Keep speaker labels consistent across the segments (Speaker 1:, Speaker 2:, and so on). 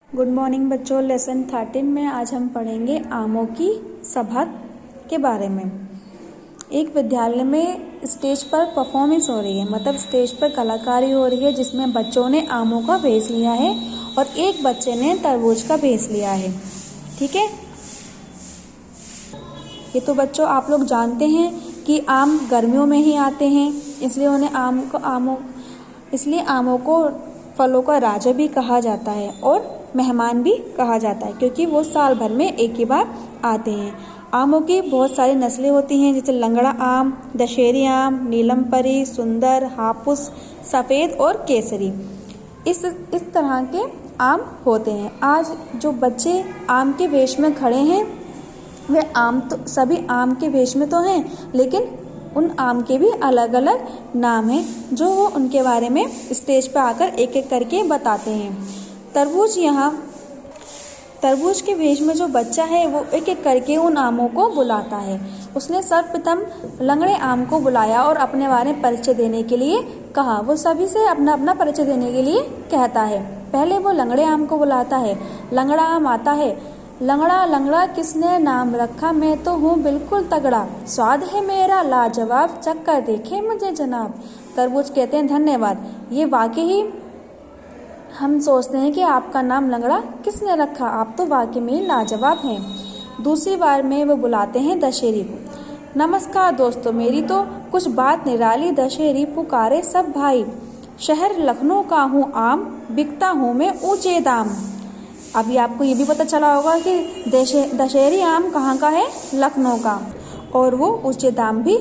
Speaker 1: Good morning बच्चों। Lesson 13 में आज हम पढ़ेंगे आमों की सभा के बारे में। एक विद्यालय में स्टेज पर परफॉर्मेंस हो रही है, मतलब स्टेज पर कलाकारी हो रही है, जिसमें बच्चों ने आमों का भेस लिया है और एक बच्चे ने तरबूज का भेस लिया है। ठीक है, ये तो बच्चों आप लोग जानते हैं कि आम गर्मियों में ही आते हैं, इसलिए उन्हें आमों को फलों का राजा भी कहा जाता है और मेहमान भी कहा जाता है, क्योंकि वो साल भर में एक ही बार आते हैं। आमों की बहुत सारी नस्लें होती हैं, जैसे लंगड़ा आम, दशहरी आम, नीलमपरी, सुंदर, हापुस, सफ़ेद और केसरी। इस तरह के आम होते हैं। आज जो बच्चे आम के वेश में खड़े हैं वे सभी आम के वेश में तो हैं, लेकिन उन आम के भी अलग अलग नाम हैं, जो वो उनके बारे में स्टेज पर आकर एक एक करके बताते हैं। तरबूज के वेश में जो बच्चा है वो एक एक करके उन आमों को बुलाता है। उसने सर्वप्रथम लंगड़े आम को बुलाया और अपने बारे में परिचय देने के लिए कहा। वो सभी से अपना अपना परिचय देने के लिए कहता है। पहले वो लंगड़े आम को बुलाता है। लंगड़ा आम आता है। लंगड़ा लंगड़ा किसने नाम रखा, मैं तो हूँ बिल्कुल तगड़ा, स्वाद है मेरा लाजवाब, चक्कर देखे मुझे जनाब। तरबूज कहते हैं धन्यवाद, ये वाकई हम सोचते हैं कि आपका नाम लंगड़ा किसने रखा, आप तो वाकई में लाजवाब हैं। दूसरी बार में वो बुलाते हैं दशहरी को। नमस्कार दोस्तों, मेरी तो कुछ बात निराली, दशहरी पुकारे सब भाई, शहर लखनऊ का हूँ आम, बिकता हूँ मैं ऊंचे दाम। अभी आपको ये भी पता चला होगा कि दशहरी आम कहाँ का है, लखनऊ का, और वो ऊंचे दाम भी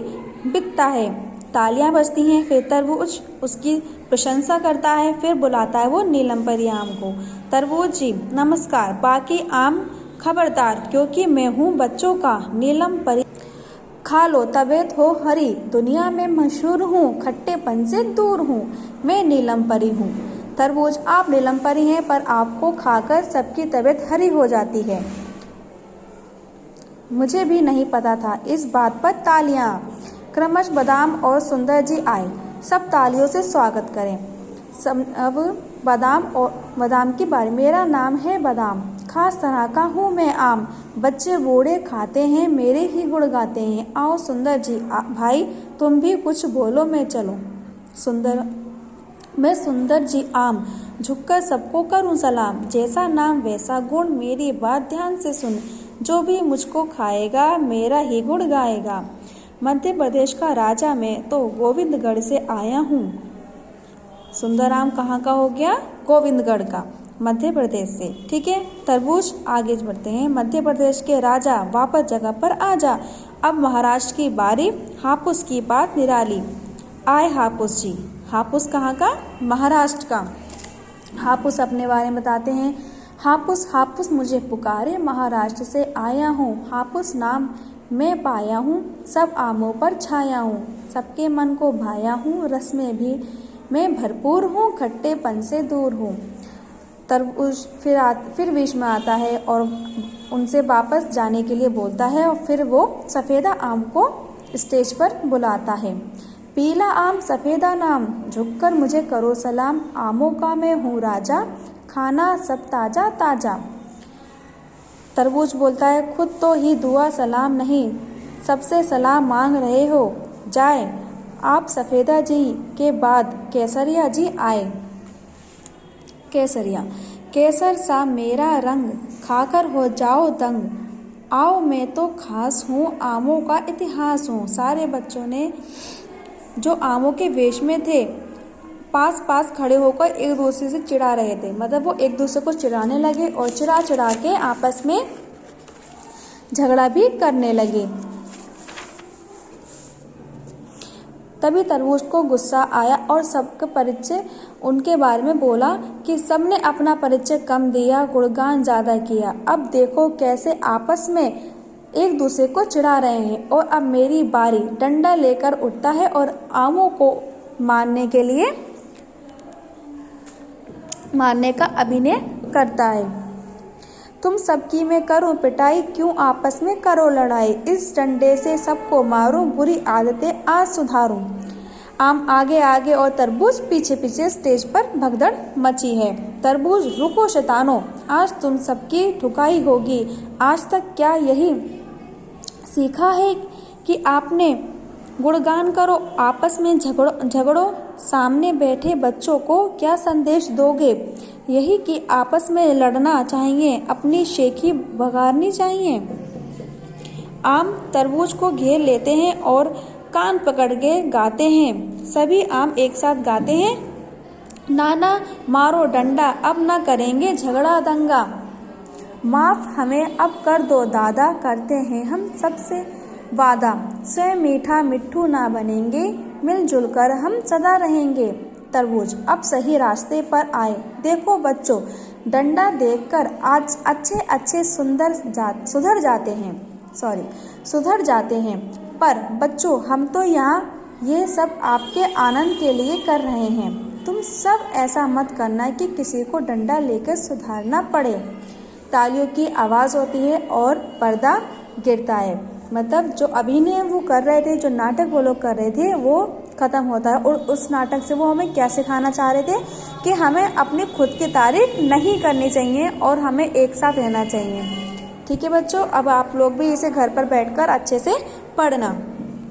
Speaker 1: बिकता है। तालियां बजती हैं। फिर तरबूज उसकी प्रशंसा करता है। फिर बुलाता है वो नीलमपरी आम को। तरबूज जी नमस्कार, बाकी आम खबरदार, क्योंकि मैं हूँ बच्चों का नीलमपरी, खा लो तबीयत हो हरी, दुनिया में मशहूर हूँ, खट्टेपन से दूर हूँ, मैं नीलमपरी हूँ। तरबूज आप नीलमपरी हैं, पर आपको खाकर सबकी तबीयत हरी हो जाती है, मुझे भी नहीं पता था इस बात पर तालियां। क्रमश बादाम और सुंदर जी आए, सब तालियों से स्वागत करें। अब बादाम की बारी। मेरा नाम है बादाम, खास तरह का हूँ मैं आम, बच्चे बूढ़े खाते हैं, मेरे ही गुण गाते हैं। आओ सुंदर जी भाई, तुम भी कुछ बोलो, मैं चलूं। मैं सुंदर जी आम, झुककर सबको करूं सलाम, जैसा नाम वैसा गुण, मेरी बात ध्यान से सुन, जो भी मुझको खाएगा मेरा ही गुण गाएगा। मध्य प्रदेश का राजा मैं तो गोविंदगढ़ से आया हूँ। सुंदर आम कहाँ का हो गया, गोविंदगढ़ का, मध्य प्रदेश से। ठीक है, तरबूज आगे बढ़ते हैं। मध्य प्रदेश के राजा वापस जगह पर आजा, अब महाराष्ट्र की बारी, हापुस की बात निराली, आए हापुस जी। हापुस कहाँ का, महाराष्ट्र का। हापुस अपने बारे में बताते हैं। हापुस हापुस मुझे पुकारे, महाराष्ट्र से आया हूँ, हापुस नाम मैं पाया हूँ, सब आमों पर छाया हूँ, सबके मन को भाया हूँ, रस में भी मैं भरपूर हूँ, खट्टेपन से दूर हूँ। तरबूज फिर बीच में आता है और उनसे वापस जाने के लिए बोलता है, और फिर वो सफ़ेदा आम को स्टेज पर बुलाता है। पीला आम सफ़ेदा नाम, झुककर मुझे करो सलाम, आमों का मैं हूँ राजा, खाना सब ताज़ा ताज़ा। तरबूज बोलता है, खुद तो ही दुआ सलाम नहीं, सबसे सलाम मांग रहे हो, जाए आप सफ़ेदा जी के बाद केसरिया जी आए। केसर सा मेरा रंग, खाकर हो जाओ दंग, आओ मैं तो खास हूँ, आमों का इतिहास हूँ। सारे बच्चों ने जो आमों के वेश में थे पास पास खड़े होकर एक दूसरे से चिढ़ा रहे थे, मतलब वो एक दूसरे को चिढ़ाने लगे और चिढ़ा चिढ़ा के आपस में झगड़ा भी करने लगे। तभी तरबूज को गुस्सा आया और सबका परिचय उनके बारे में बोला कि सबने अपना परिचय कम दिया, गुणगान ज़्यादा किया। अब देखो कैसे आपस में एक दूसरे को चिढ़ा रहे हैं, और अब मेरी बारी। डंडा लेकर उठता है और आमों को मारने का अभिनय करता है। तुम सबकी मैं करूं पिटाई, क्यों आपस में करो लड़ाई, इस डंडे से सबको मारूं, बुरी आदतें आज सुधारूं। आम आगे आगे और तरबूज पीछे पीछे स्टेज पर भगदड़ मची है। तरबूज, रुको शैतानों, आज तुम सबकी ठुकाई होगी। आज तक क्या यही सीखा है कि आपने गुणगान करो, आपस में झगड़ो, सामने बैठे बच्चों को क्या संदेश दोगे? यही कि आपस में लड़ना चाहिए, अपनी शेखी बघारनी चाहिए। आम तरबूज को घेर लेते हैं और कान पकड़ के गाते हैं। सभी आम एक साथ गाते हैं, नाना मारो डंडा, अब ना करेंगे झगड़ा दंगा। माफ हमें अब कर दो दादा, करते हैं हम सबसे वादा। स्वयं मीठा मिट्ठू ना बनेंगे, मिलजुल कर हम सदा रहेंगे। तरबूज अब सही रास्ते पर आए, देखो बच्चों डंडा देखकर आज अच्छे सुधर जाते हैं। पर बच्चों हम तो यहाँ ये सब आपके आनंद के लिए कर रहे हैं। तुम सब ऐसा मत करना कि किसी को डंडा लेकर सुधारना पड़े। तालियों की आवाज़ होती है और पर्दा गिरता है। मतलब जो अभिनय वो कर रहे थे, जो नाटक वो लोग कर रहे थे, वो ख़त्म होता है। और उस नाटक से वो हमें क्या सिखाना चाह रहे थे कि हमें अपनी खुद की तारीफ नहीं करनी चाहिए और हमें एक साथ रहना चाहिए। ठीक है बच्चों, अब आप लोग भी इसे घर पर बैठकर अच्छे से पढ़ना।